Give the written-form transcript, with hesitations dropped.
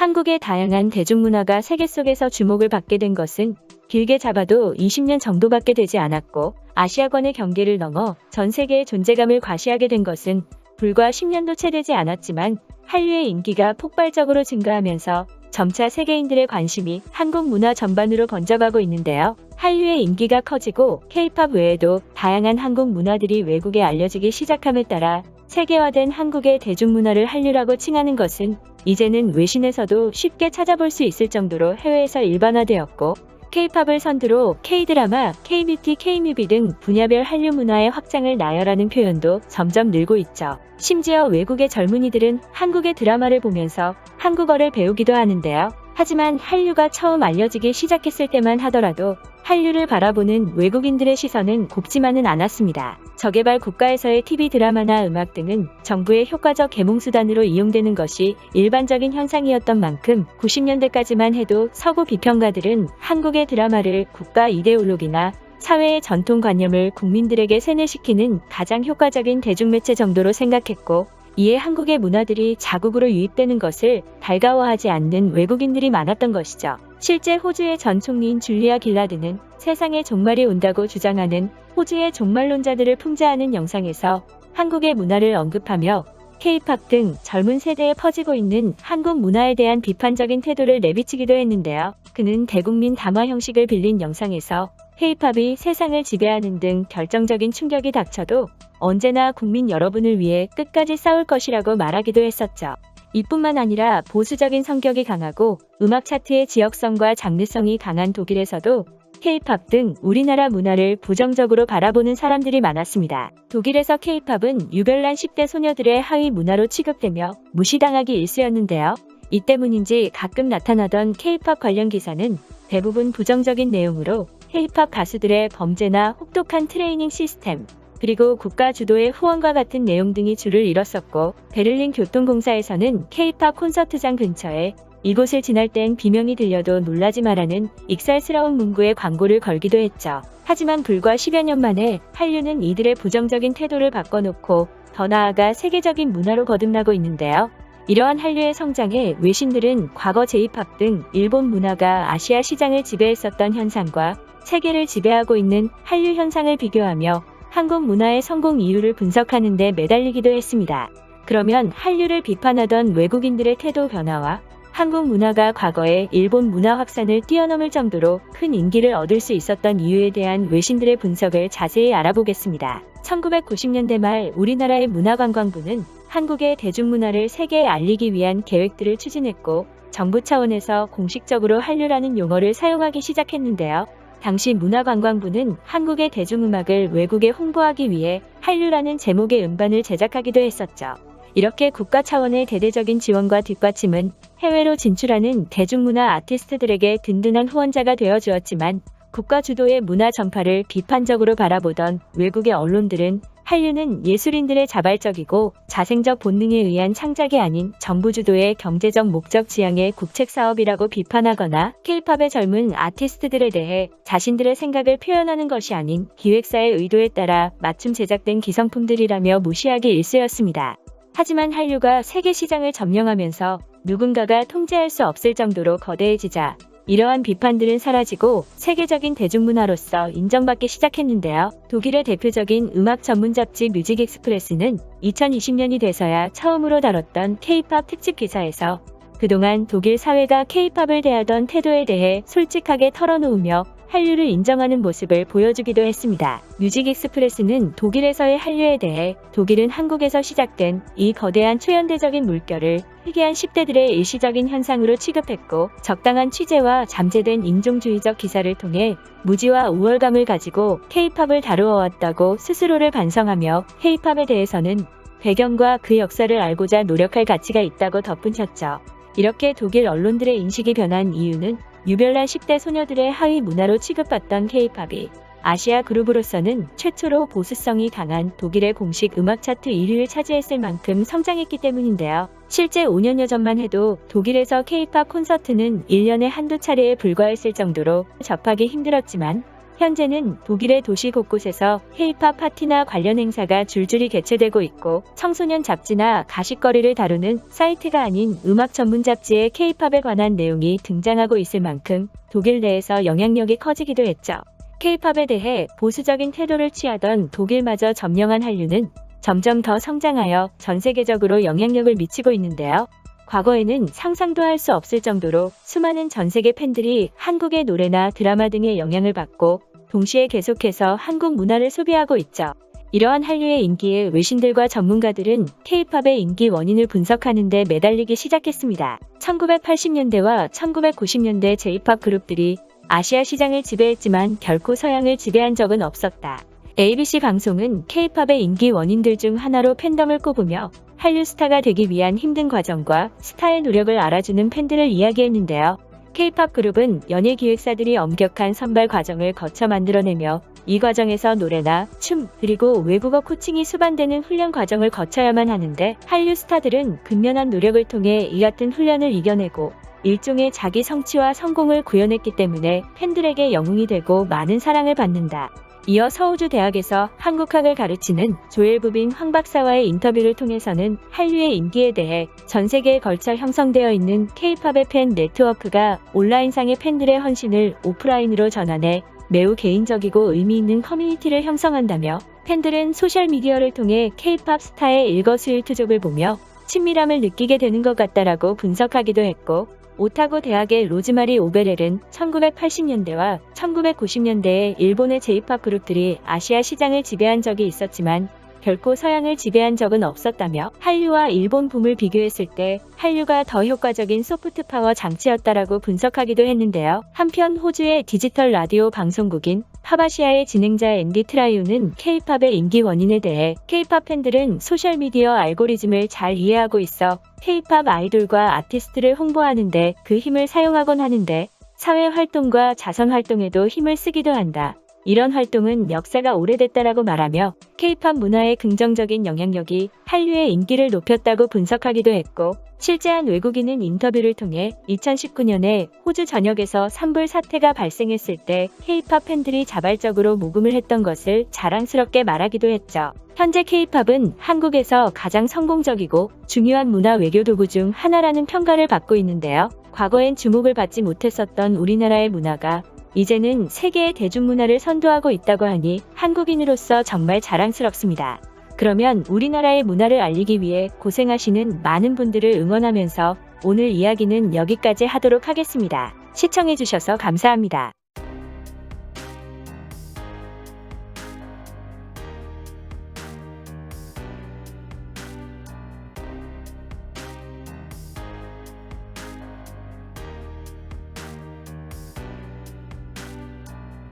한국의 다양한 대중문화가 세계 속에서 주목을 받게 된 것은 길게 잡아도 20년 정도밖에 되지 않았고, 아시아권의 경계를 넘어 전 세계의 존재감을 과시하게 된 것은 불과 10년도 채 되지 않았지만 한류의 인기가 폭발적으로 증가하면서 점차 세계인들의 관심이 한국 문화 전반으로 번져가고 있는데요. 한류의 인기가 커지고 K-팝 외에도 다양한 한국 문화들이 외국에 알려지기 시작함에 따라 세계화된 한국의 대중문화를 한류라고 칭하는 것은 이제는 외신에서도 쉽게 찾아볼 수 있을 정도로 해외에서 일반화되었고, K-팝을 선두로 K-드라마, K-뷰티, K-뮤비 등 분야별 한류 문화의 확장을 나열하는 표현도 점점 늘고 있죠. 심지어 외국의 젊은이들은 한국의 드라마를 보면서 한국어를 배우기도 하는데요. 하지만 한류가 처음 알려지기 시작했을 때만 하더라도 한류를 바라보는 외국인들의 시선은 곱지만은 않았습니다. 저개발 국가에서의 TV 드라마나 음악 등은 정부의 효과적 계몽수단으로 이용되는 것이 일반적인 현상이었던 만큼 90년대까지만 해도 서구 비평가들은 한국의 드라마를 국가 이데올로기나 사회의 전통관념을 국민들에게 세뇌시키는 가장 효과적인 대중매체 정도로 생각했고, 이에 한국의 문화들이 자국으로 유입되는 것을 달가워하지 않는 외국인들이 많았던 것이죠. 실제 호주의 전 총리인 줄리아 길라드는 세상에 종말이 온다고 주장하는 호주의 종말론자들을 풍자하는 영상에서 한국의 문화를 언급하며 K-팝 등 젊은 세대에 퍼지고 있는 한국 문화에 대한 비판적인 태도를 내비치기도 했는데요. 그는 대국민 담화 형식을 빌린 영상에서 K-팝이 세상을 지배하는 등 결정적인 충격이 닥쳐도 언제나 국민 여러분을 위해 끝까지 싸울 것이라고 말하기도 했었죠. 이뿐만 아니라 보수적인 성격이 강하고 음악 차트의 지역성과 장르성이 강한 독일에서도 K-팝 등 우리나라 문화를 부정적으로 바라보는 사람들이 많았습니다. 독일에서 K-팝은 유별난 10대 소녀들의 하위 문화로 취급되며 무시당하기 일쑤였는데요. 이 때문인지 가끔 나타나던 K-팝 관련 기사는 대부분 부정적인 내용으로 K-팝 가수들의 범죄나 혹독한 트레이닝 시스템, 그리고 국가 주도의 후원과 같은 내용 등이 줄을 이뤘었고, 베를린 교통공사에서는 K-팝 콘서트장 근처에 이곳을 지날 땐 비명이 들려도 놀라지 마라는 익살스러운 문구의 광고를 걸기도 했죠. 하지만 불과 10여 년 만에 한류는 이들의 부정적인 태도를 바꿔놓고 더 나아가 세계적인 문화로 거듭나고 있는데요. 이러한 한류의 성장에 외신들은 과거 J-팝 등 일본 문화가 아시아 시장을 지배했었던 현상과 세계를 지배하고 있는 한류 현상을 비교하며 한국 문화의 성공 이유를 분석하는 데 매달리기도 했습니다. 그러면 한류를 비판하던 외국인들의 태도 변화와 한국 문화가 과거에 일본 문화 확산을 뛰어넘을 정도로 큰 인기를 얻을 수 있었던 이유에 대한 외신들의 분석을 자세히 알아보겠습니다. 1990년대 말 우리나라의 문화관광부는 한국의 대중문화를 세계에 알리기 위한 계획들을 추진했고, 정부 차원에서 공식적으로 한류라는 용어를 사용하기 시작했는데요. 당시 문화관광부는 한국의 대중음악을 외국에 홍보하기 위해 한류라는 제목의 음반을 제작하기도 했었죠. 이렇게 국가 차원의 대대적인 지원과 뒷받침은 해외로 진출하는 대중문화 아티스트들에게 든든한 후원자가 되어주었지만, 국가 주도의 문화 전파를 비판적으로 바라보던 외국의 언론들은 한류는 예술인들의 자발적이고 자생적 본능에 의한 창작이 아닌 정부 주도의 경제적 목적 지향의 국책 사업이라고 비판하거나, K-팝의 젊은 아티스트들에 대해 자신들의 생각을 표현하는 것이 아닌 기획사의 의도에 따라 맞춤 제작된 기성품들이라며 무시하기 일쑤였습니다. 하지만 한류가 세계 시장을 점령하면서 누군가가 통제할 수 없을 정도로 거대해지자 이러한 비판들은 사라지고 세계적인 대중문화로서 인정받기 시작했는데요. 독일의 대표적인 음악 전문 잡지 뮤직 익스프레스는 2020년이 돼서야 처음으로 다뤘던 K-팝 특집 기사에서 그동안 독일 사회가 K-팝을 대하던 태도에 대해 솔직하게 털어놓으며 한류를 인정하는 모습을 보여주기도 했습니다. 뮤직 익스프레스는 독일에서의 한류에 대해 독일은 한국에서 시작된 이 거대한 초현대적인 물결을 희귀한 10대들의 일시적인 현상으로 취급했고, 적당한 취재와 잠재된 인종주의적 기사를 통해 무지와 우월감을 가지고 K-팝을 다루어왔다고 스스로를 반성하며 K-팝에 대해서는 배경과 그 역사를 알고자 노력할 가치가 있다고 덧붙였죠. 이렇게 독일 언론들의 인식이 변한 이유는 유별난 10대 소녀들의 하위 문화로 취급받던 K-팝이 아시아 그룹으로서는 최초로 보수성이 강한 독일의 공식 음악 차트 1위를 차지했을 만큼 성장했기 때문인데요. 실제 5년여 전만 해도 독일에서 K-팝 콘서트는 1년에 한두 차례에 불과했을 정도로 접하기 힘들었지만, 현재는 독일의 도시 곳곳에서 K-팝 파티나 관련 행사가 줄줄이 개최되고 있고 청소년 잡지나 가십거리를 다루는 사이트가 아닌 음악 전문 잡지에 K-팝에 관한 내용이 등장하고 있을 만큼 독일 내에서 영향력이 커지기도 했죠. K-팝에 대해 보수적인 태도를 취하던 독일마저 점령한 한류는 점점 더 성장하여 전 세계적으로 영향력을 미치고 있는데요. 과거에는 상상도 할 수 없을 정도로 수많은 전 세계 팬들이 한국의 노래나 드라마 등의 영향을 받고 동시에 계속해서 한국 문화를 소비하고 있죠. 이러한 한류의 인기에 외신들과 전문가들은 K-팝의 인기 원인을 분석하는 데 매달리기 시작했습니다. 1980년대와 1990년대 J-팝 그룹들이 아시아 시장을 지배했지만 결코 서양을 지배한 적은 없었다. ABC 방송은 K-팝의 인기 원인들 중 하나로 팬덤을 꼽으며 한류 스타가 되기 위한 힘든 과정과 스타의 노력을 알아주는 팬들을 이야기했는데요. K-팝 그룹은 연예 기획사들이 엄격한 선발 과정을 거쳐 만들어내며 이 과정에서 노래나 춤 그리고 외국어 코칭이 수반되는 훈련 과정을 거쳐야만 하는데 한류 스타들은 근면한 노력을 통해 이 같은 훈련을 이겨내고 일종의 자기 성취와 성공을 구현했기 때문에 팬들에게 영웅이 되고 많은 사랑을 받는다. 이어 서우주 대학에서 한국학을 가르치는 조엘부빈 황 박사와의 인터뷰를 통해서는 한류의 인기에 대해 전 세계에 걸쳐 형성되어 있는 K-팝의 팬 네트워크가 온라인상의 팬들의 헌신을 오프라인으로 전환해 매우 개인적이고 의미 있는 커뮤니티를 형성한다며 팬들은 소셜미디어를 통해 K-팝 스타의 일거수일투족을 보며 친밀함을 느끼게 되는 것 같다라고 분석하기도 했고 오타고 대학의 로즈마리 오베렐은 1980년대와 1990년대에 일본의 J-팝 그룹들이 아시아 시장을 지배한 적이 있었지만 결코 서양을 지배한 적은 없었다며 한류와 일본 붐을 비교했을 때 한류가 더 효과적인 소프트 파워 장치였다라고 분석하기도 했는데요. 한편 호주의 디지털 라디오 방송국인 팝아시아의 진행자 앤디 트라이우는 K-팝의 인기 원인에 대해 K-팝 팬들은 소셜미디어 알고리즘을 잘 이해하고 있어 K-팝 아이돌과 아티스트를 홍보하는데 그 힘을 사용하곤 하는데 사회활동과 자선활동에도 힘을 쓰기도 한다. 이런 활동은 역사가 오래됐다라고 말하며 K-팝 문화의 긍정적인 영향력이 한류의 인기를 높였다고 분석하기도 했고 실제 한 외국인은 인터뷰를 통해 2019년에 호주 전역에서 산불 사태가 발생했을 때 K-팝 팬들이 자발적으로 모금을 했던 것을 자랑스럽게 말하기도 했죠. 현재 K-팝은 한국에서 가장 성공적이고 중요한 문화 외교 도구 중 하나라는 평가를 받고 있는데요. 과거엔 주목을 받지 못했었던 우리나라의 문화가 이제는 세계의 대중문화를 선도하고 있다고 하니 한국인으로서 정말 자랑스럽습니다. 그러면 우리나라의 문화를 알리기 위해 고생하시는 많은 분들을 응원하면서 오늘 이야기는 여기까지 하도록 하겠습니다. 시청해주셔서 감사합니다.